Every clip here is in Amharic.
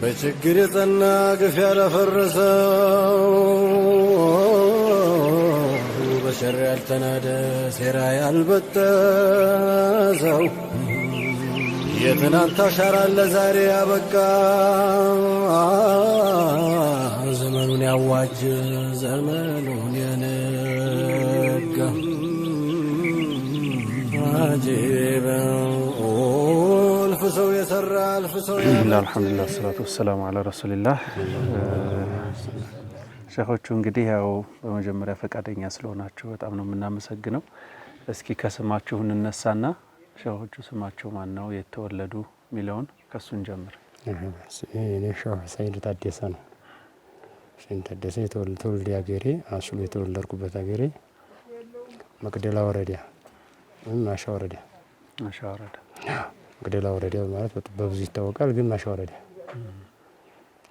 በችግር የጸና ግፍ ያላፈረሰው በሸር ያልተናደ ሴራ ያልበጠሰው የትናንት አሻራ ለዛሬ ያበቃ ዘመኑን ያዋጅ ዘመኑን የነጋ አጂበ ሰው የሰራ አልፍ ሰው አልሐምዱሊላህ ሰላቱ ወሰላሙ ዐላ ረሱሊላህ። ሸኾቹ እንግዲህ ያው በመጀመሪያ ፈቃደኛ ስለሆናችሁ በጣም ነው የምናመሰግነው። እስኪ ከስማችሁ እንነሳና ሸኾቹ ስማቸው ማን ነው፣ የተወለዱ ሚለውን ከሱን ጀምር። እኔ ሸኽ ሰይድ ታደሰ ነው። ሰይድ ታደሰ የተወለደ ሀገሬ አስሉ የተወለድኩበት ሀገሬ መቅደላ ወረዳ ወይም ማሻ ወረዳ። ማሻ ወረዳ መቅደላ ወረዳ ማለት በብዙ ይታወቃል፣ ግን ማሻ ወረዳ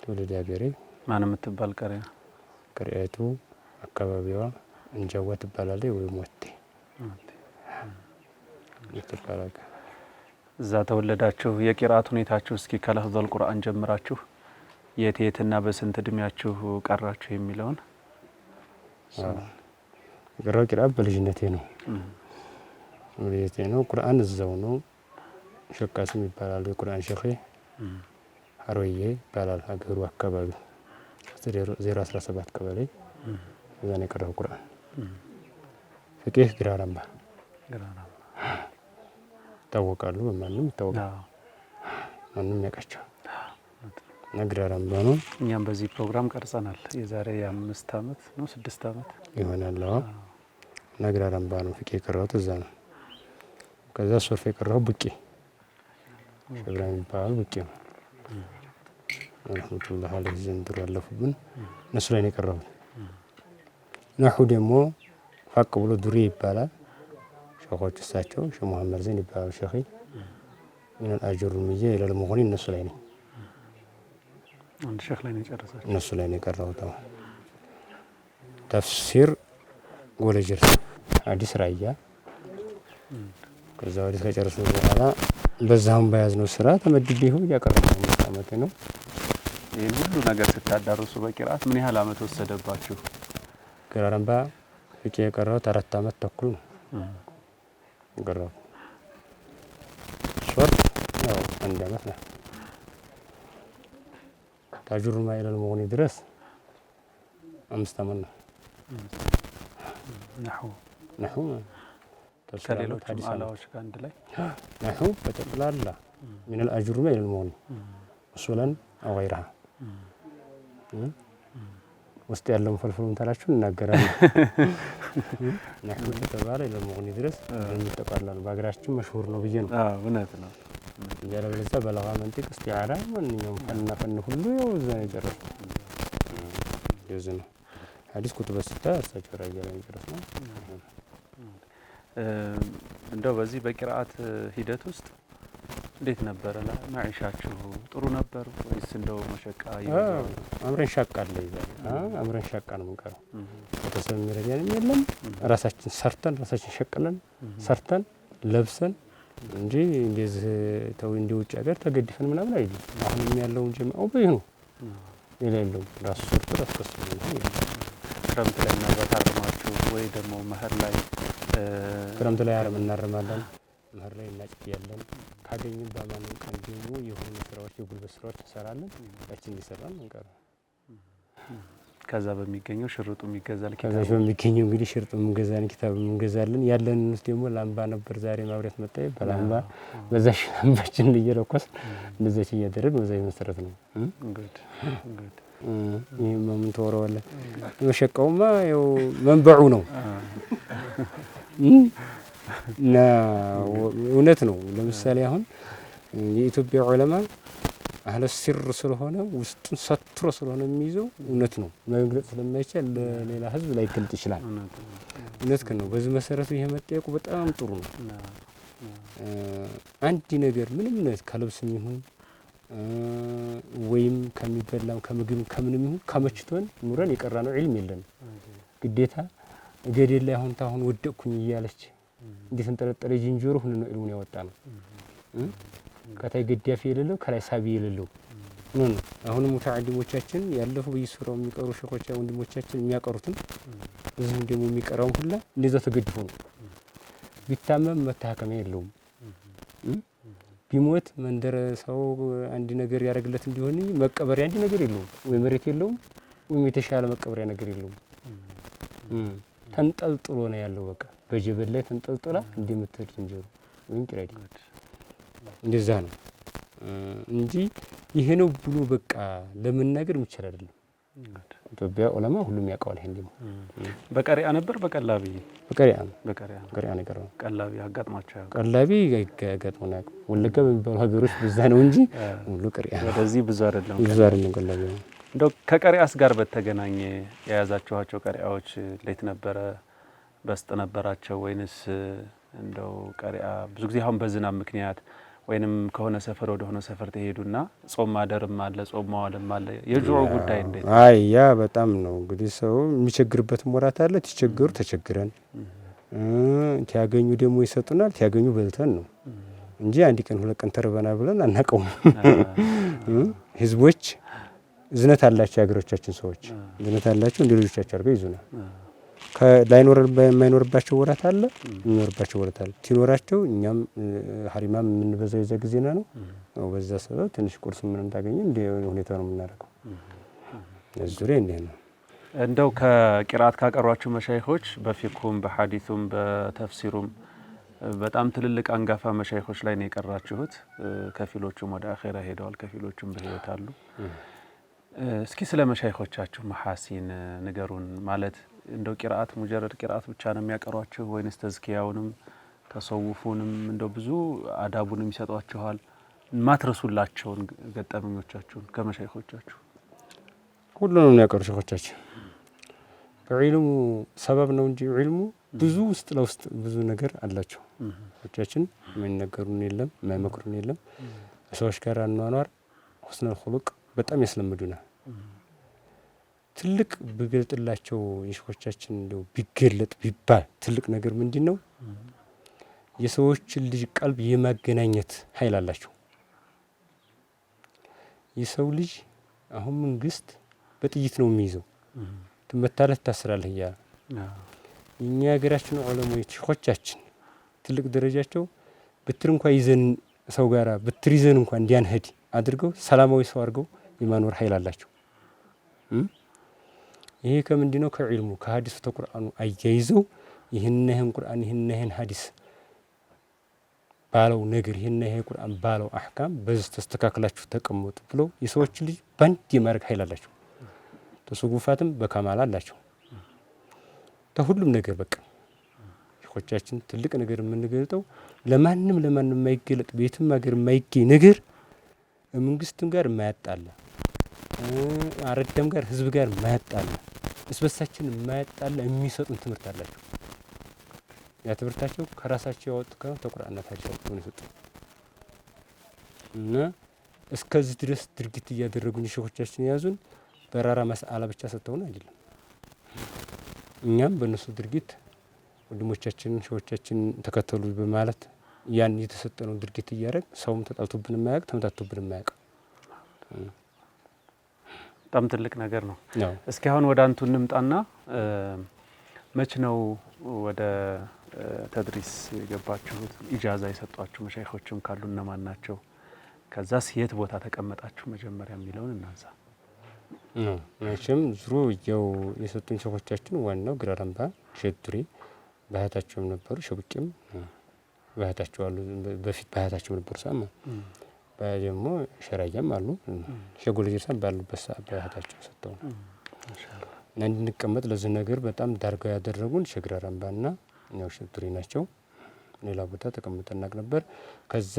ተወለደ ሀገሬ። ማን የምትባል ቀሪያ ቀሪያቱ አካባቢዋ እንጃዋ ትባላለች ወይም ወቴ ይተካላካ። እዛ ተወለዳችሁ። የቂራአት ሁኔታችሁ እስኪ ከለፍዘል ቁርአን ጀምራችሁ የቴትና በስንት እድሜያችሁ ቀራችሁ የሚለውን። የቀራው ቂራአት በልጅነቴ ነው። ቁርአን እዛው ነው። ሸቃስም ይባላል የቁርአን ሸኺ ሀሮዬ ይባላል ሀገሩ አካባቢ 017 ቀበሌ እዛ ነው የቀረው ቁርአን። ፍቂህ ግራራምባ ይታወቃሉ፣ በማንም ይታወቃሉ፣ ማንም ያውቃቸው ግራራምባ ነው። እኛም በዚህ ፕሮግራም ቀርጸናል። የዛሬ 5 አመት ነው 6 አመት ይሆናል። ግራራምባ ነው ፍቂህ የቀረሁት እዛ ነው። ከዛ ሶርፍ የቀረው ቡቂ ኢብራሂም ይባላል ቡቂ ነው። ረህመቱላህ አለይሂ ዘንድሮ ያለፉብን እነሱ ላይ ነው የቀረሁት። ነሑ ደግሞ ፋቅ ብሎ ዱሪ ይባላል። ሸኾች እሳቸው ሸህ መሐመድ ዘይን ይባላል ሸኺ ምን አጅሩምዬ ኢለል መሆኒ እነሱ ላይ ነው። አንድ ሸኽ ላይ ነው የጨረሳችሁ? እነሱ ላይ ነው የቀረሁት። ተፍሲር ወለጀር ሐዲስ ራያ ከዛ ወዲህ ከጨረሱ በኋላ በዛም በያዝነው ስራ ተመድቤ ይሁን ያቀረበው አመት ነው። ይሄን ሁሉ ነገር ስታዳርሱ በቂራአት ምን ያህል አመት ወሰደባችሁ? ግራራምባ ፍቂህ የቀረሁት 4 አመት ተኩል ነው የቀረሁት። ሶርት ያው 1 አመት ነው። ታጅሩ ማይለል መሆኒ ድረስ 5 አመት ነው። ነሑ ከሌሎች አላዎች ጋር አንድ ላይ ነሑ በጠቅላላ ምን الأجر ما يلمون وصولا أو غيرها ውስጥ ያለውን ፈልፈሉን ታላችሁ እናገራለን። ነሑ ተባለ ለመሆን ድረስ እንጠቃላለን። በአገራችን መሽሁር ነው ብዬ ነው። እውነት ነው። ያለበለዛ በለጋ መንጢቅ እስቲዓራ ማንኛውም ፈን ሁሉ ያው እዛ ነው የደረሰው። እንደዚህ ነው። ሐዲስ ኩቱበ ሲታ እርሳቸው ራያ ላይ ነው። እንደው በዚህ በቂራአት ሂደት ውስጥ እንዴት ነበር ማዒሻችሁ? ጥሩ ነበር ወይስ እንደው መሸቃ ይበዛል? አምረን ሻቃለ ይዛል። አምረን ሻቃ ነው የምንቀረው። ቤተሰብ የሚረዳን የለም። ራሳችን ሰርተን ራሳችን ሸቅለን ሰርተን ለብሰን እንጂ እንደዚህ ተው እንደ ውጭ ሀገር ተገድፈን ምናምን አይደለም። አሁን ያለው ጀማው በይ ነው የሌለው ራሱ ሰርቶ ራስከስ ነው። ክረምት ላይ እናበታርማችሁ ወይ ደግሞ መኸር ላይ ክረምት ላይ አረም እናርማለን፣ መኸር ላይ እናጭያለን። ካገኘን በማንም ቀን ደግሞ የሆነ ስራዎች የጉልበት ስራዎች እንሰራለን። ያችን እየሰራን እንቀር። ከዛ በሚገኘው ሽርጡ የሚገዛል ኪታብ ከዛ በሚገኘው እንግዲህ ሽርጡ እንገዛለን፣ ኪታብ እንገዛለን። ያለንን ውስጥ ደግሞ ላምባ ነበር ዛሬ ማብሪያት መጣ በላምባ በዛሽ ላምባችን እየለኮስ እንደዚህ እያደረግን በዛ መሰረት ነው። ጉድ ጉድ ይሄ ምን ተወረወለ የሸቀውማ ያው መንበዑ ነው እና እውነት ነው። ለምሳሌ አሁን የኢትዮጵያ ዑለማ አህለ ሲር ስለሆነ ውስጡን ሰትሮ ስለሆነ የሚይዘው እውነት ነው መግለጽ ስለማይቻል ለሌላ ህዝብ ላይ ገልጥ ይችላል እውነት ነው በዚህ መሰረቱ ይሄ መጠየቁ በጣም ጥሩ ነው አንድ ነገር ምንም ነው ከልብስም ይሁን ወይም ከሚበላም ከምግብ ከምንም ይሁን ከመችቶን ኑረን የቀራነው ዒልም የለን ግዴታ ገደል ላይ አሁን ወደቅኩኝ እያለች እንዴት እንጠረጠረ ጅንጆሮ ሁሉ ነው ዒልሙን ያወጣ ነው ከታይ ገዳፊ የሌለው ከላይ ሳቢ የሌለው ነው አሁን ሙተዓሊሞቻችን ያለፉ በየሱራው የሚቀሩ ሸኾች ወንድሞቻችን የሚያቀሩትን እዚህ ደግሞ የሚቀራው ሁሉ እንደዛ ተገድፎ ነው ቢታመም መታከሚያ የለውም ቢሞት መንደረ ሰው አንድ ነገር ያረግለት እንዲሆን መቀበሪያ አንድ ነገር የለውም ወይ መሬት የለውም ወይ የተሻለ መቀበሪያ ነገር የለውም ተንጠልጥሎ ነው ያለው በቃ በጀበል ላይ ተንጠልጥላ እንደምትሄድ ዝንጀሮ ወይም ቂራዲ እንደዛ ነው እንጂ ይሄ ነው ብሎ በቃ ለመናገር የሚችል አይደለም ኢትዮጵያ ዑለማ ሁሉም ያውቃል ይሄን ደግሞ በቀሪያ ነበር በቀላቢ በቀሪያ ነገር ነው ቀላቢ አጋጥማቸው ቀላቢ ያጋጥመና ወለጋ በሚባሉ ሀገሮች በዛ ነው እንጂ ሁሉ ቀሪያ ወደዚህ ብዙ አይደለም ቀላቢ እንደው ከቀሪያስ ጋር በተገናኘ የያዛችኋቸው ቀሪያዎች እንዴት ነበረ በስጥ ነበራቸው ወይንስ እንደው ቀሪያ ብዙ ጊዜ አሁን በዝናብ ምክንያት ወይንም ከሆነ ሰፈር ወደ ሆነ ሰፈር ተሄዱና ጾም ማደርም አለ ጾም ማዋልም አለ የጆሮ ጉዳይ እንዴት አይ ያ በጣም ነው እንግዲህ ሰው የሚቸግርበት ሞራት አለ ተቸገሩ ተቸግረን ያገኙ ደግሞ ይሰጡናል ያገኙ በልተን ነው እንጂ አንድ ቀን ሁለት ቀን ተርበና ብለን አናቀውም ህዝቦች ዝነት አላቸው ያገሮቻችን ሰዎች ዝነት አላቸው እንደ ልጆቻቸው አድርገው ይዙናል ከላይኖር የማይኖርባቸው ወራት አለ የሚኖርባቸው ወራት አለ ሲኖራቸው እኛም ሐሪማም ምን በዛው ይዘ ጊዜና ነው በዛ ሰበብ ትንሽ ቁርስ ምንም ታገኘ እንደ ሁኔታው ነው የምናደርገው ለዙሪያ እንዴ ነው እንደው ከቂራት ካቀሯችሁ መሻይኾች በፊኩም በሐዲሱም በተፍሲሩም በጣም ትልልቅ አንጋፋ መሻይኾች ላይ ነው የቀራችሁት ከፊሎቹም ወደ አኺራ ሄደዋል ከፊሎቹም በህይወት አሉ እስኪ ስለ መሻይኾቻችሁ መሐሲን ንገሩን ማለት እንደው ቂራአት ሙጀረድ ቂራአት ብቻ ነው የሚያቀሯችሁ ወይንስ ተዝኪያውንም ተሰውፉንም እንደው ብዙ አዳቡንም ይሰጧችኋል ማትረሱላቸውን ገጠመኞቻችሁን ከመሻይኾቻችሁ ሁሉንም ያቀሩ ሸኾቻችን በዒልሙ ሰበብ ነው እንጂ ዒልሙ ብዙ ውስጥ ለውስጥ ብዙ ነገር አላቸው ሸኾቻችን የማይነገሩን የለም የማይመክሩን የለም ሰዎች ጋር አኗኗር ሁስነል ኹሉቅ በጣም ያስለምዱናል ትልቅ ብገልጥላቸው የሸኾቻችን እንደው ቢገለጥ ቢባል ትልቅ ነገር ምንድነው የሰዎችን ልጅ ቀልብ የማገናኘት ኃይል አላቸው የሰው ልጅ አሁን መንግስት በጥይት ነው የሚይዘው ትመታለህ ታስራለህ ያ እኛ ሀገራችን ዑለሞች ሸኾቻችን ትልቅ ደረጃቸው ብትር እንኳን ይዘን ሰው ጋራ ብትር ይዘን እንኳን እንዲያንሄድ አድርገው ሰላማዊ ሰው አድርገው የማኖር ኃይል አላቸው ይሄ ከምንድነው ከዒልሙ ከሐዲሱ ተቁርአኑ አያይዘው ይሄን ቁርአን ይሄን ሐዲስ ባለው ነገር ይሄን ቁርአን ባለው አህካም በዚህ ተስተካክላችሁ ተቀመጡ ብሎ የሰዎች ልጅ ባንድ የማድረግ ኃይል አላቸው ተሱጉፋትም በከማል አላቸው ተሁሉም ነገር በቃ ሸኾቻችን ትልቅ ነገር የምንገልጠው ለማንም የማይገለጥ ቤትም ሀገር የማይገኝ ነገር መንግስትም ጋር የማያጣላ አረዳም ጋር ህዝብ ጋር የማያጣላ እስበሳችን የማያጣላ የሚሰጡን ትምህርት አላቸው ያ ትምህርታቸው ከራሳቸው ያወጡ ከቁርአንና ከሐዲስ ነው የሰጡ እና እስከዚህ ድረስ ድርጊት እያደረጉን ሸኾቻችን ያዙን በራራ መስአላ ብቻ ሰጥተውና አይደለም እኛም በእነሱ ድርጊት ወንድሞቻችን ሸኾቻችን ተከተሉ በማለት ያን የተሰጠነው ድርጊት እያደረግ ሰውም ተጣልቶብን የማያውቅ ተመታቶብን የማያውቅ በጣም ትልቅ ነገር ነው እስኪ አሁን ወደ አንቱ እንምጣና መች ነው ወደ ተድሪስ የገባችሁት ኢጃዛ የሰጧችሁ መሻይኾችም ካሉ እነማን ናቸው ከዛስ የት ቦታ ተቀመጣችሁ መጀመሪያ የሚለውን እናንሳ መቼም ዙሮ ያው የሰጡኝ ሸኾቻችን ዋናው ግራራምባ ሸዱሪ ባህታቸውም ነበሩ ሸቡቂም ባህታቸው አሉ በፊት ባህታቸው ነበሩ ሳማ ባየሞ ሸራያም አሉ ሸጎል ጀርሳን ባሉበት ሰዓት ባህታቸው ሰጠው ማሻአላ እና እንድንቀመጥ ለዚህ ነገር በጣም ዳርጋ ያደረጉን ሸግራራምባና ነው ሸዱሪ ናቸው ሌላ ቦታ ተቀምጠናቅ ነበር ከዛ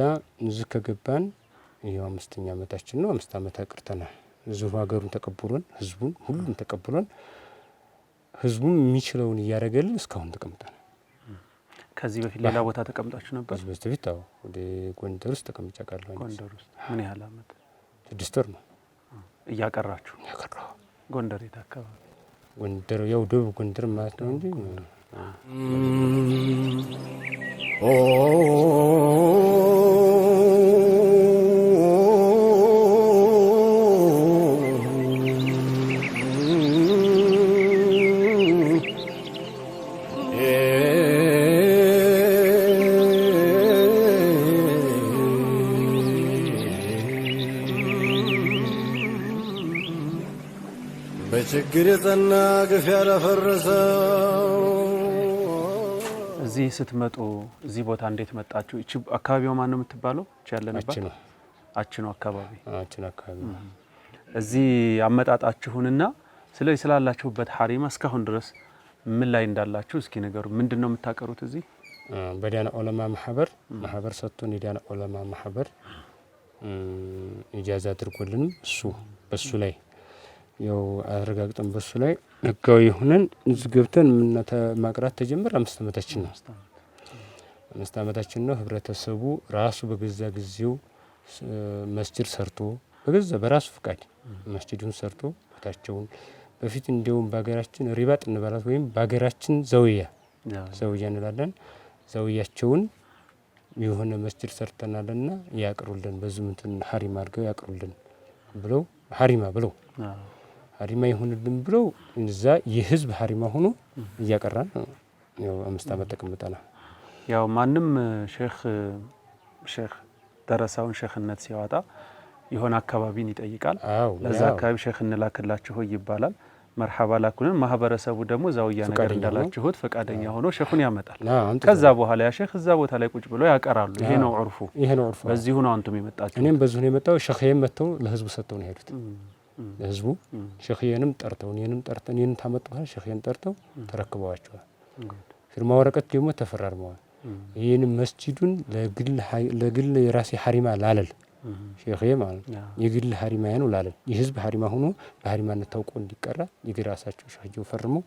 እዚህ ከገባን ይሄው 5ኛ ዓመታችን ነው 5 ዓመት አቅርተናል እዚሁ ሀገሩን ተቀብሎን ህዝቡን ሁሉም ተቀብሎን ህዝቡም የሚችለውን ያደረገልን እስካሁን ተቀምጠናል ከዚህ በፊት ሌላ ቦታ ተቀምጣችሁ ነበር ከዚህ በፊት ታው ወደ ጎንደር ውስጥ ተቀምጫ ቃለሁ ጎንደር ውስጥ ምን ያህል አመት 6 ወር ነው እያቀራችሁ ያቀራው ጎንደር የታከባ ጎንደር ያው ደቡብ ጎንደር ማለት ነው እንጂ በችግር የጸና ግፍ ያላፈረሰው እዚህ ስትመጡ እዚህ ቦታ እንዴት መጣችሁ? እቺ አካባቢው ማን ነው የምትባለው? እቺ ያለንባት አችኖ አካባቢ እዚህ አመጣጣችሁንና ስላላችሁበት ሐሪማ እስካሁን ድረስ ምን ላይ እንዳላችሁ እስኪ ነገሩ ምንድነው የምታቀሩት? እዚህ በዳና ዑለማ ማህበር ሰጥቶን የዳና ዑለማ ማህበር ኢጃዛ አድርጎልን በሱ ላይ ያው አረጋግጠን በሱ ላይ ህጋዊ ሆነን እዚህ ገብተን ማቅራት ተጀመረ 5 ዓመታችን ነው 5 ዓመታችን ነው ህብረተሰቡ ራሱ በገዛ ጊዜው መስጂድ ሰርቶ በራሱ ፍቃድ መስጂዱን ሰርቶ ቦታቸውን በፊት እንደውም በአገራችን ሪባጥ እንባላት ወይም በአገራችን ዘውያ እንላለን ዘውያቸውን የሆነ መስጂድ ሰርተናልና ያቅሩልን በዝምትን ሐሪማ አድርገው ያቅሩልን ብለው ሐሪማ ይሁንልን ብለው እንዛ የህዝብ ሐሪማ ሆኖ እያቀራን ያው 5 ዓመት ተቀምጠናል። ያው ማንም ሼክ ደረሳውን ሼክነት ሲያወጣ የሆነ አካባቢን ይጠይቃል። ለዛ አካባቢ ሼክ እንላክላችሁ ይባላል። መርሐባ ላኩልን ማህበረሰቡ ደግሞ ዛውያ ነገር እንዳላችሁት ፈቃደኛ ሆኖ ሼኹን ያመጣል። ከዛ በኋላ ያ ሼክ እዛ ቦታ ላይ ቁጭ ብሎ ያቀራሉ። ይሄ ነው ዑርፉ። በዚሁ ነው አንቱም የመጣችሁ። እኔም በዚሁ ነው የመጣው። ሼኽዬም መተው ለህዝቡ ሰጥተው ነው ሄዱት። ለህዝቡ ሼኽዬንም ጠርተው እኔንም ታመጡ በኋላ ሼኽዬን ጠርተው ተረክበዋቸዋል። ፊርማ ወረቀት ደግሞ ተፈራርመዋል። ይሄን መስጂዱን ለግል የራሴ ሐሪማ ላለል ሼኽዬ ማለት የግል ሐሪማ ነው ላለል የህዝብ ሐሪማ ሆኖ በሐሪማነት ታውቆ እንዲቀራ የግራሳቸው ሻጂው ፈርመው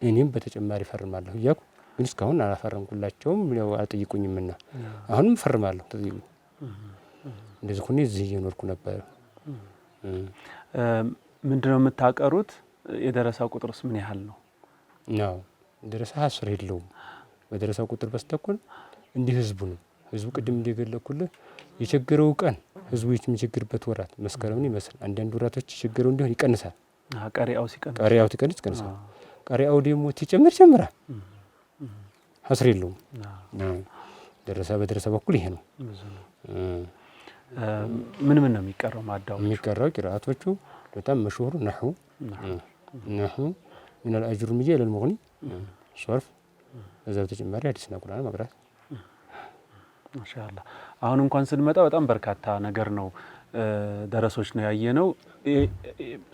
እኔም በተጨማሪ ፈርማለሁ እያልኩ ግን እስካሁን አላፈረምኩላቸውም። ያው አልጠይቁኝምና አሁንም ፈርማለሁ ተጠይቁ እንደዚህ ሁኔ እዚህ እየኖርኩ ነበር። ምንድነው የምታቀሩት? የደረሳው ቁጥርስ ምን ያህል ነው? ነው ደረሳ ሐስር የለውም። በደረሳው ቁጥር በስተኩል እንዲህ ህዝቡ ነው። ህዝቡ ቅድም እንደገለኩልህ የቸገረው ቀን ህዝቡ የሚቸግርበት ወራት መስከረምን ይመስል አንዳንድ ወራቶች የቸገረው እንዲሆን ይቀንሳል። ቀሪያው ሲቀንስ ይቀንሳል። ቀሪያው ደግሞ ይጨምራል። ሐስር የለውም። በደረሳ በኩል ይሄ ነው። ምን ነው የሚቀረው? ማዳው የሚቀረው ቂራአቶቹ በጣም መሽሁር ነህው من الأجرمية إلى المغني صرف إذا بتجمع حديثنا ቁርአን መቅራት ማሻአላህ። አሁን እንኳን ስንመጣ በጣም በርካታ ነገር ነው ደረሶች ነው ያየነው።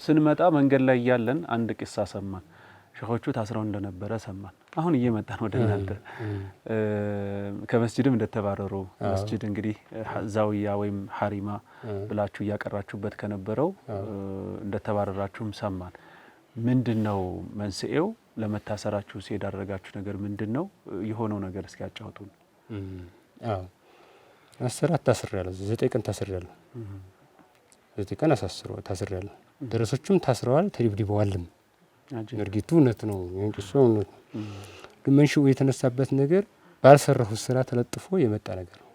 ስንመጣ መንገድ ላይ ያለን አንድ ቂሳ ሰማን። ሼኾቹ ታስረው እንደነበረ ሰማን። አሁን እየመጣን ወደ እናንተ ከመስጂድም እንደተባረሩ መስጂድ እንግዲህ ዛውያ ወይም ሐሪማ ብላችሁ ያቀራችሁበት ከነበረው እንደተባረራችሁም ሰማን። ምንድነው መንስኤው? ለመታሰራችሁ ሲዳረጋችሁ ነገር ምንድነው የሆነው ነገር? እስኪ ያጫውቱን። ታስሬያለሁ 9 ቀን ታስሬያለሁ። 9 ቀን ታስሬያለሁ። ደረሶቹም ታስረዋል፣ ተደብድበዋልም። ድርጊቱ እውነት ነው። የንጭሶው እውነት ግን መንሽኡ የተነሳበት ነገር ባልሰራሁት ስራ ተለጥፎ የመጣ ነገር ነው።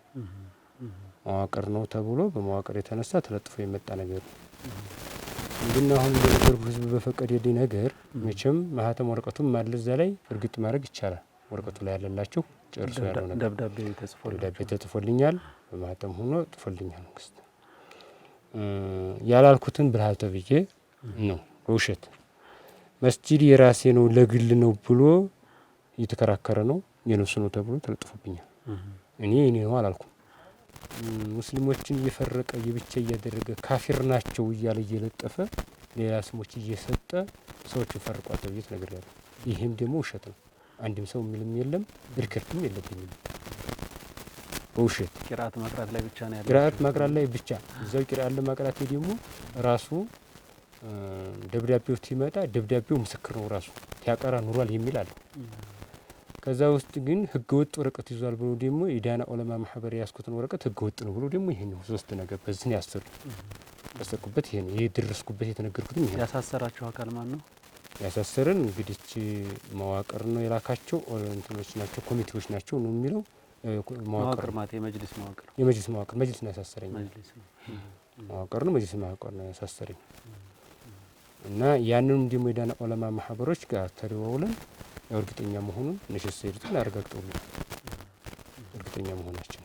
መዋቅር ነው ተብሎ በመዋቅር የተነሳ ተለጥፎ የመጣ ነገር ነው። ግን አሁን ለነገሩ ህዝብ በፈቀደልኝ ነገር መቼም ማህተም ወረቀቱም ማለ እዛ ላይ እርግጥ ማድረግ ይቻላል። ወረቀቱ ላይ ያለላችሁ ጨርሶ ያለው ነገር ደብዳቤ ተጽፎልኛል፣ በማህተም ሆኖ ተጽፎልኛል። መንግስት ያላልኩትን ብልሃት ተብዬ ነው በውሸት መስጂድ የራሴ ነው ለግል ነው ብሎ እየተከራከረ ነው የነሱ ነው ተብሎ ተለጥፎብኛል። እኔ ነው አላልኩም። ሙስሊሞችን እየፈረቀ የብቻ እያደረገ ካፊር ናቸው እያለ እየለጠፈ ሌላ ስሞች እየሰጠ ሰዎችን ፈርቋል ተብዬ ተነግሬያለሁ። ይሄም ደግሞ ውሸት ነው። አንድም ሰው ምንም የለም ሪከርድም የለብኝም። በውሸት ቂራአት ማቅራት ላይ ብቻ ነው ያለው። ቂራአት ማቅራት ላይ ብቻ እዛው ቂራአት ለማቅራት ደግሞ ራሱ ደብዳቤው ሲመጣ ደብዳቤው ምስክር ነው ራሱ ያቀራ ኑሯል የሚል አለ። ከዛ ውስጥ ግን ህገወጥ ወረቀት ይዟል ብሎ ደግሞ የዳና ዑለማ ማህበር ያስኩትን ወረቀት ህገወጥ ነው ብሎ ደግሞ ይሄን ነው ሶስት ነገር በዚህ ያሰሩ ያሰሩበት ይሄን የደረስኩበት የተነገርኩት ይሄን ያሳሰራችሁ አካል ማን ነው? ያሳሰረን እንግዲህ መዋቅር ነው የላካቸው እንትኖች ናቸው ኮሚቴዎች ናቸው ነው የሚለው መዋቅር ማለት የመጅሊስ መዋቅር መጅሊስ ነው ያሳሰረኝ። መጅሊስ ነው መዋቅር ነው መጅሊስ መዋቅር ነው ያሳሰረኝ እና ያንንም ደግሞ የዳና ዑለማ ማህበሮች ጋር ተደዋውለን እርግጠኛ መሆኑን ነሽስ ይርጥና አረጋግጠውልን እርግጠኛ መሆናችን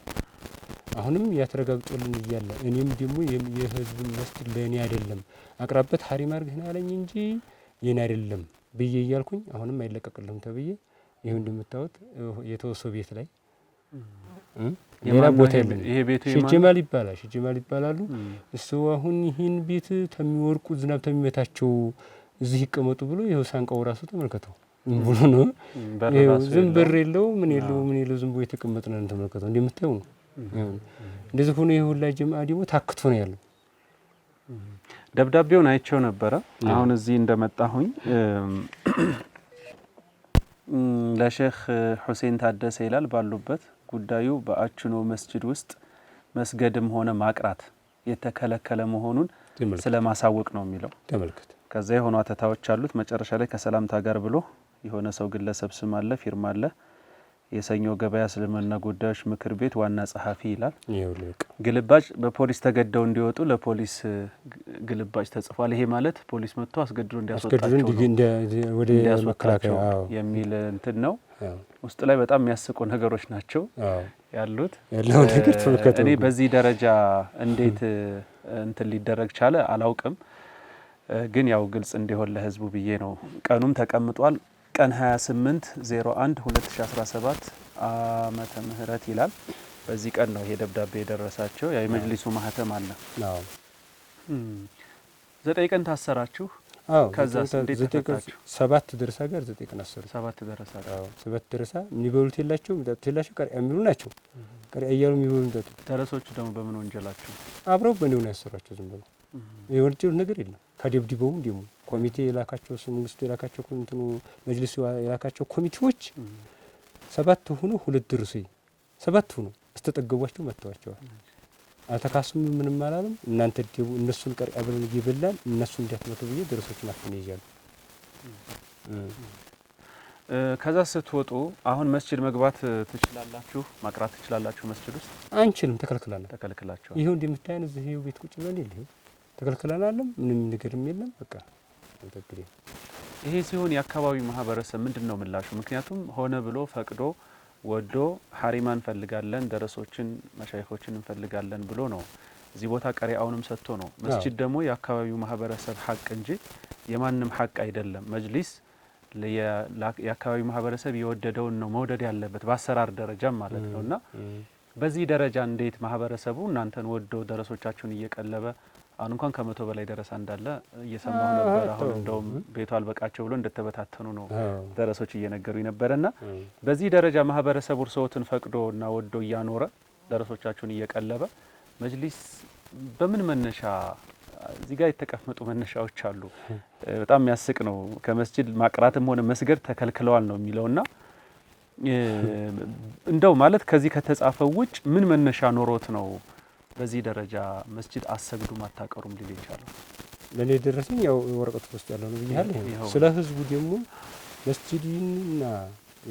አሁንም ያተረጋግጠውልን እያለ እኔም ደግሞ የህዝብ መስጊድ ለኔ አይደለም አቅራበት ሐሪም አርገህና አለኝ እንጂ የኔ አይደለም ብዬ እያልኩኝ አሁንም አይለቀቅልም ተብዬ ይሄው እንደምታዩት የተወሰው ቤት ላይ ሌላ ቦታ የለም። ይሄ ቤቱ ሽጀማል ይባላሉ። እሱ አሁን ይሄን ቤት ተሚወርቁ ዝናብ ተሚመታቸው እዚህ ይቀመጡ ብሎ ይሄው ሳንቀው ራሱ ተመልከተው ብሎ ነው። ይሄው ዝም በር የለው ምን የለው ዝም ብሎ የተቀመጥነ ነው ተመልከተው እንደምታዩ ነው። እንደዚህ ሆኖ ይሄው ላይ ጀማዓ ደግሞ ታክቶ ነው ያለው። ደብዳቤውን አይቼው ነበረ። አሁን እዚህ እንደመጣሁኝ ለሼክ ሁሴን ታደሰ ይላል ባሉበት ጉዳዩ በአችኖ መስጂድ ውስጥ መስገድም ሆነ ማቅራት የተከለከለ መሆኑን ስለማሳወቅ ነው የሚለው። ተመልከት። ከዛ የሆኑ አተታዎች አሉት። መጨረሻ ላይ ከሰላምታ ጋር ብሎ የሆነ ሰው ግለሰብ ስም አለ፣ ፊርማ አለ። የሰኞ ገበያ እስልምና ጉዳዮች ምክር ቤት ዋና ጸሐፊ ይላል። ግልባጭ በፖሊስ ተገደው እንዲወጡ ለፖሊስ ግልባጭ ተጽፏል። ይሄ ማለት ፖሊስ መጥቶ አስገድዶ እንዲያስወጣቸው ወደ መከላከያ የሚል እንትን ነው። ውስጥ ላይ በጣም የሚያስቁ ነገሮች ናቸው ያሉት። ያለው ነገር ተመልከቱ። እኔ በዚህ ደረጃ እንዴት እንትን ሊደረግ ቻለ አላውቅም፣ ግን ያው ግልጽ እንዲሆን ለህዝቡ ብዬ ነው። ቀኑም ተቀምጧል። ቀን 28/01/2017 ዓመተ ምህረት ይላል። በዚህ ቀን ነው ይሄ ደብዳቤ የደረሳቸው። ያ የመጅሊሱ ማህተም አለ። አዎ 9 ቀን ታሰራችሁ። ከዛ እንዴት ተፈታችሁ? 7 ደረሳ ጋር 9 ቀን አሰሩ። 7 ደረሳ። አዎ 7 ደረሳ የሚበሉት የላቸው የሚጠጡት የላቸው ቀሪ የሚሉ ናቸው። ቀሪ እያሉ የሚበሉ የሚጠጡ ደረሶቹ ደግሞ በምን ወንጀላቸው አብረው በእኔው ነው ያሰሯቸው። ዝም ብለው የወንጀል ነገር የለም። ከደብድበውም ደግሞ ኮሚቴ የላካቸው መንግስቱ የላካቸው እንትኑ መጅሊሱ የላካቸው ኮሚቴዎች 7 ሆኖ 2 ደረሱ 7 ሆኖ አስተጠገቧቸው መተዋቸዋል። አልተካሱም ምንም አላለም። እናንተ ደቡ እነሱን ቀሪ አብረን ይበላል እነሱ እንዲያትመቱ ብዬ ደረሶችን አፈነ ይያሉ። ከዛ ስትወጡ አሁን መስጂድ መግባት ትችላላችሁ፣ ማቅራት ትችላላችሁ። መስጂድ ውስጥ አንችልም፣ ተከልክላችኋል። ይሄው እንደምታየን እዚህ ይሄው ቤት ቁጭ ብለን ይሄው ተከልክለናልም ምንም ነገርም የለም። በቃ እንተግሪ። ይሄ ሲሆን የአካባቢው ማህበረሰብ ምንድነው ምላሹ? ምክንያቱም ሆነ ብሎ ፈቅዶ ወዶ ሐሪማን እንፈልጋለን ደረሶችን መሻይኾችን እንፈልጋለን ብሎ ነው እዚህ ቦታ ቀሪአውንም ሰጥቶ ነው። መስጂድ ደግሞ የአካባቢው ማህበረሰብ ሐቅ እንጂ የማንም ሐቅ አይደለም። መጅሊስ የአካባቢው ማህበረሰብ የወደደውን ነው መውደድ ያለበት በአሰራር ደረጃም ማለት ነውና በዚህ ደረጃ እንዴት ማህበረሰቡ እናንተን ወዶ ደረሶቻችሁን እየቀለበ አሁን እንኳን ከመቶ በላይ ደረሳ እንዳለ እየሰማሁ ነበር። አሁን እንደውም ቤቱ አልበቃቸው ብሎ እንደተበታተኑ ነው ደረሶች እየነገሩኝ ነበርና በዚህ ደረጃ ማህበረሰቡ እርሶትን ፈቅዶና ወዶ እያኖረ ደረሶቻችሁን እየቀለበ መጅሊስ በምን መነሻ እዚህ ጋር የተቀመጡ መነሻዎች አሉ። በጣም የሚያስቅ ነው። ከመስጂድ ማቅራትም ሆነ መስገድ ተከልክለዋል ነው የሚለውና እንደው ማለት ከዚህ ከተጻፈው ውጭ ምን መነሻ ኖሮት ነው በዚህ ደረጃ መስጂድ አሰግዱ ማታቀሩም ሊል ይችላል? ለኔ ደረሰኝ ያው ወረቀቱ ውስጥ ያለው ነው ብያለሁ። ስለ ህዝቡ ደግሞ መስጂድና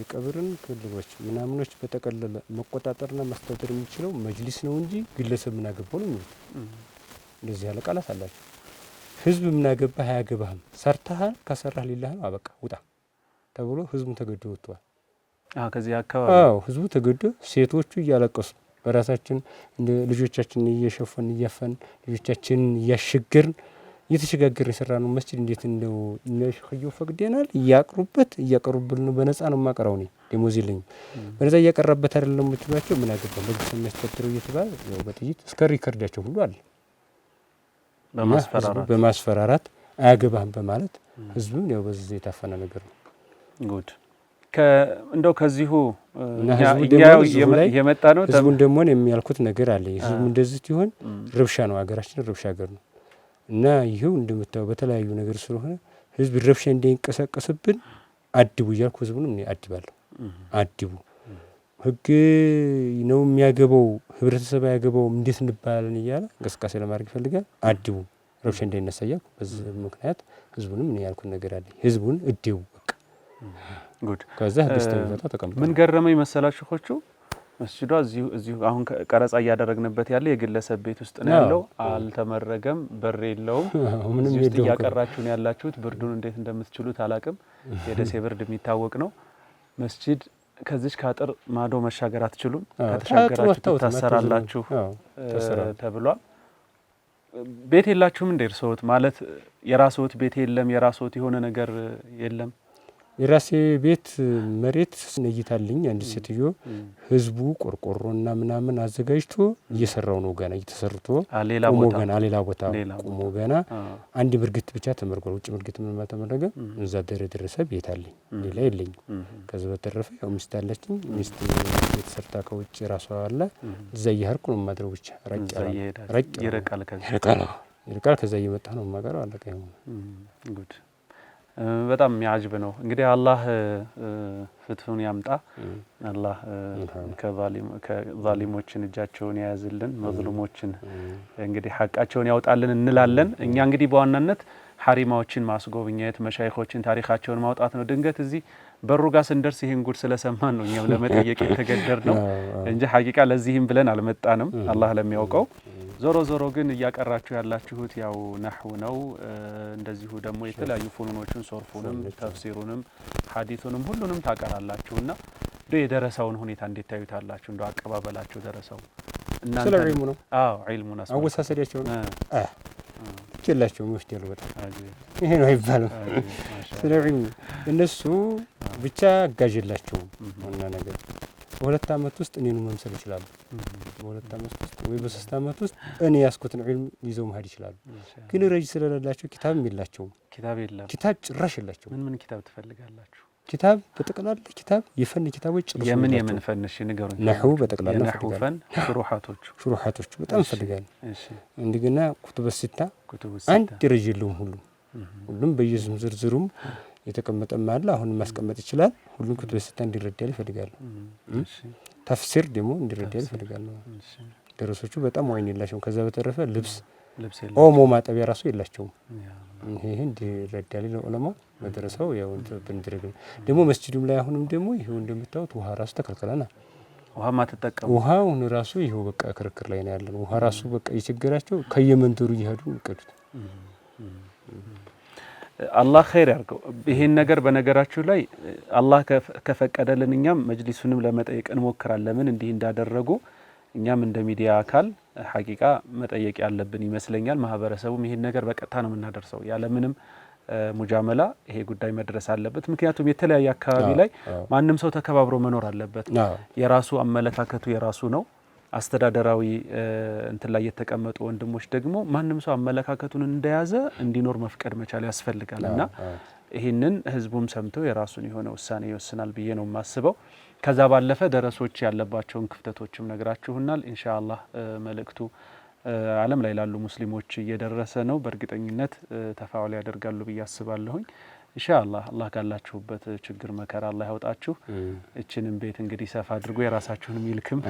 የቀብርን ክልሎች ምናምኖች በተቀለለ መቆጣጠርና ማስተዳደር የሚችለው መጅሊስ ነው እንጂ ግለሰብ ምን አገባው ነው። እንደዚህ ያለ ቃላት አላቸው። ህዝብ ምን አገባህ አያገባህም፣ ሰርተሃል ከሰራህ ሊላህ ነው አበቃ ውጣ ተብሎ ህዝቡን ተገዶ ወጥቷል። ከዚህ አካባቢ ህዝቡ ተገዶ ሴቶቹ እያለቀሱ በራሳችን እንደ ልጆቻችን እየሸፈን እያፈን ልጆቻችን እያሸገርን እየተሸጋገርን የሰራነው መስጂድ እንዴት እንደው ነሽኸው ፈቅደናል እያቀሩብልን ነው። በነፃ ነው ማቀራው ነው ደሞዝ የለኝም በነፃ እያቀረበት አይደለም የምትሏቸው ምን አገባ ለግስ የሚያስተዳድረው እየተባለ ያው በጥይት እስከ ሪከርዳቸው ሁሉ አለ። በማስፈራራት አያገባህም በማለት ህዝቡን ያው በዚህ የታፈነ ነገር ነው። ጉድ እንደው ከዚሁ የመጣ ነው። ህዝቡን ደግሞ የሚያልኩት ነገር አለ። ህዝቡ እንደዚህ ሲሆን ረብሻ ነው፣ ሀገራችን ረብሻ ሀገር ነው እና ይሄው እንደምታው በተለያዩ ነገር ስለሆነ ህዝብ ረብሻ እንዳይንቀሳቀስብን አድቡ እያልኩ ህዝቡንም እኔ አድባለሁ። አድቡ ህግ ነው የሚያገባው ህብረተሰብ ያገባው እንዴት እንባላለን እያለ እንቅስቃሴ ለማድረግ ይፈልጋል። አድቡ ረብሻ እንዳይነሳ እያልኩ በዚህ ምክንያት ህዝቡንም እኔ ያልኩት ነገር አለ። ህዝቡን እድቡ በቃ ጉድ ከዛ ህስተውታ ተቀምጦ ምን ገረመኝ መሰላችሁ ሆቹ መስጂዷ እዚሁ አሁን ቀረጻ እያደረግንበት ያለ የግለሰብ ቤት ውስጥ ነው ያለው። አልተመረገም፣ በር የለውም። ምንም እያቀራችሁ ነው ያላችሁት። ብርዱን እንዴት እንደምትችሉት አላቅም። የደሴ ብርድ የሚታወቅ ነው። መስጂድ ከዚህ ካጥር ማዶ መሻገር አትችሉም፣ ከተሻገራችሁ ታሰራላችሁ ተብሏል። ቤት የላችሁም እንደ እርሶት ማለት የራስዎት ቤት የለም? የራስዎት የሆነ ነገር የለም? የራሴ ቤት መሬት ነይታልኝ አንድ ሴትዮ ህዝቡ ቆርቆሮና ምናምን አዘጋጅቶ እየሰራው ነው። ገና እየተሰርቶ ሌላ ቦታ ቆሞ ገና አንድ ምርግት ብቻ ተመርጓል። ውጭ ምርግት ምንም ተመረገ። እዛ ደረሰ ቤት አለኝ፣ ሌላ የለኝም። ከዛ በተረፈ ያው ሚስት አለችኝ። ሚስት የተሰርታ ከውጭ ራሷ አለ። እዛ እየሄድኩ ነው የማድረው። ብቻ ይርቃል። ከዛ እየመጣ ነው የማቀረው። አለቀ። ጉድ በጣም የሚያጅብ ነው። እንግዲህ አላህ ፍትሁን ያምጣ። አላህ ከዛሊሞችን እጃቸውን ያያዝልን፣ መዝሉሞችን እንግዲህ ሐቃቸውን ያውጣልን እንላለን። እኛ እንግዲህ በዋናነት ሐሪማዎችን ማስጎብኘት፣ መሻይኾችን ታሪካቸውን ማውጣት ነው። ድንገት እዚህ በሩ ጋር ስንደርስ ይሄን ጉድ ስለሰማን ነው እኛም ለመጠየቅ የተገደር ነው እንጂ ሐቂቃ ለዚህም ብለን አልመጣንም። አላህ ለሚያውቀው። ዞሮ ግን እያቀራችሁ ያላችሁት ያው ነህው ነው። እንደዚሁ ደግሞ የተለያዩ ፉኑኖችን ሶርፉንም፣ ተፍሲሩንም፣ ሐዲሱንም ሁሉንም ታቀራላችሁና የደረሰውን ሁኔታ እንዴት ታዩታላችሁ? እንደው አቀባበላችሁ ደረሰው እናንተ ስለ ዒልሙ ነው። ዒልሙ ነው አወሳሰዳቸው ነው ይችላልላችሁ መስጂድ በጣም ይሄ ነው አይባልም። ስለ ዒልሙ እነሱ ብቻ አጋዥላቸው እና ነገር በሁለት አመት ውስጥ እኔኑ መምሰል ይችላሉ። በሁለት አመት ውስጥ ወይ በሶስት አመት ውስጥ እኔ ያስኩትን ዒልም ይዘው መሄድ ይችላሉ። ግን ረጅ ስለሌላቸው ኪታብም የላቸውም። ኪታብ ጭራሽ የላቸውም። ምን ኪታብ ትፈልጋላችሁ? ኪታብ በጠቅላላ ኪታብ የፈን ኪታቦች ጭራሽ የምን ፈን? እሺ ንገሩኝ። ነህው በጠቅላላ ነህው ፈን ሹሩሃቶቹ በጣም ፈልጋለሁ። እሺ እንደገና ኩቱበ ሲታ አንድ ደረጃ የለውም። ሁሉም በየስም ዝርዝሩም የተቀመጠም አለ። አሁን ማስቀመጥ ይችላል። ሁሉም ኩቱበ ሲታ እንዲረዳል ይፈልጋሉ። እሺ ተፍሲር ደግሞ እንዲረዳል ይፈልጋሉ። ደረሶቹ በጣም ወይን የላቸውም። ከዛ በተረፈ ልብስ ኦሞ ማጠቢያ ራሱ የላቸውም። ይሄ እንዲረዳል ለዑለማው መድረሳው ያው እንድረግ ደግሞ መስጂዱም ላይ አሁንም ደግሞ ይሄው እንደምታዩት ውሃ ራሱ ተከልክለናል። ውሃ ማትጠቀሙ ውሃውን ራሱ ይሄው በቃ ክርክር ላይ ነው ያለን። ውሃ ራሱ በቃ ይቸግራቸው ከየመንደሩ ይሄዱ ይቀዱት። አላህ ኸይር ያርገው። ይሄን ነገር በነገራችሁ ላይ አላህ ከፈቀደልን እኛም መጅሊሱንም ለመጠየቅ እንሞክራለን። ለምን እንዲህ እንዳደረጉ እኛም እንደ ሚዲያ አካል ሐቂቃ መጠየቅ ያለብን ይመስለኛል። ማህበረሰቡም ይሄን ነገር በቀጥታ ነው የምናደርሰው ያለምንም ሙጃመላ ይሄ ጉዳይ መድረስ አለበት። ምክንያቱም የተለያየ አካባቢ ላይ ማንም ሰው ተከባብሮ መኖር አለበት። የራሱ አመለካከቱ የራሱ ነው። አስተዳደራዊ እንትን ላይ የተቀመጡ ወንድሞች ደግሞ ማንም ሰው አመለካከቱን እንደያዘ እንዲኖር መፍቀድ መቻል ያስፈልጋልና ይሄንን ህዝቡም ሰምተው የራሱን የሆነ ውሳኔ ይወስናል ብዬ ነው የማስበው። ከዛ ባለፈ ደረሶች ያለባቸውን ክፍተቶችም ነግራችሁናል። ኢንሻአላህ መልእክቱ ዓለም ላይ ላሉ ሙስሊሞች እየደረሰ ነው። በእርግጠኝነት ተፋውል ያደርጋሉ ብዬ አስባለሁኝ። ኢንሻአላህ አላህ ካላችሁበት ችግር መከራ አላህ ያውጣችሁ። እችንም ቤት እንግዲህ ሰፋ አድርጎ የራሳችሁንም ይልክም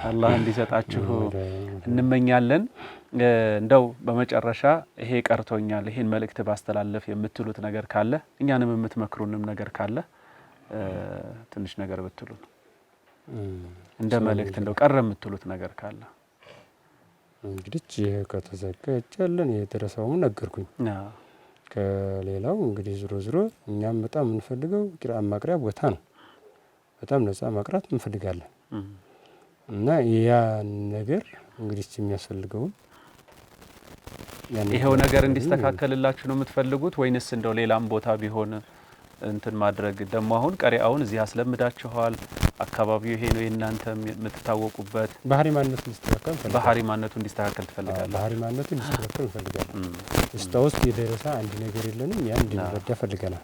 አላህ እንዲሰጣችሁ እንመኛለን። እንደው በመጨረሻ ይሄ ቀርቶኛል ይሄን መልእክት ባስተላለፍ የምትሉት ነገር ካለ እኛንም የምትመክሩንም ነገር ካለ ትንሽ ነገር ብትሉ እንደ መልእክት እንደው ቀረ የምትሉት ነገር ካለ እንግዲህ ከተዘጋጀልን የደረሰውም ነገርኩኝ። ከሌላው እንግዲህ ዝሮ እኛም በጣም የምንፈልገው ቂራአት ማቅሪያ ቦታ ነው። በጣም ነፃ ማቅራት እንፈልጋለን እና ያ ነገር እንግዲህ የሚያስፈልገው ይሄው ነገር እንዲስተካከልላችሁ ነው የምትፈልጉት ወይንስ እንደው ሌላም ቦታ ቢሆን እንትን ማድረግ? ደግሞ አሁን ቀሪአውን እዚህ አስለምዳችኋል። አካባቢው ይሄ ነው የእናንተ የምትታወቁበት። ባህሪ ማንነቱ እንዲስተካከል ትፈልጋለህ? ባህሪ ማንነቱ እንዲስተካከል እንፈልጋለን። እስታውስ የደረሰ አንድ ነገር የለንም። ያን እንዲረዳ ፈልገናል።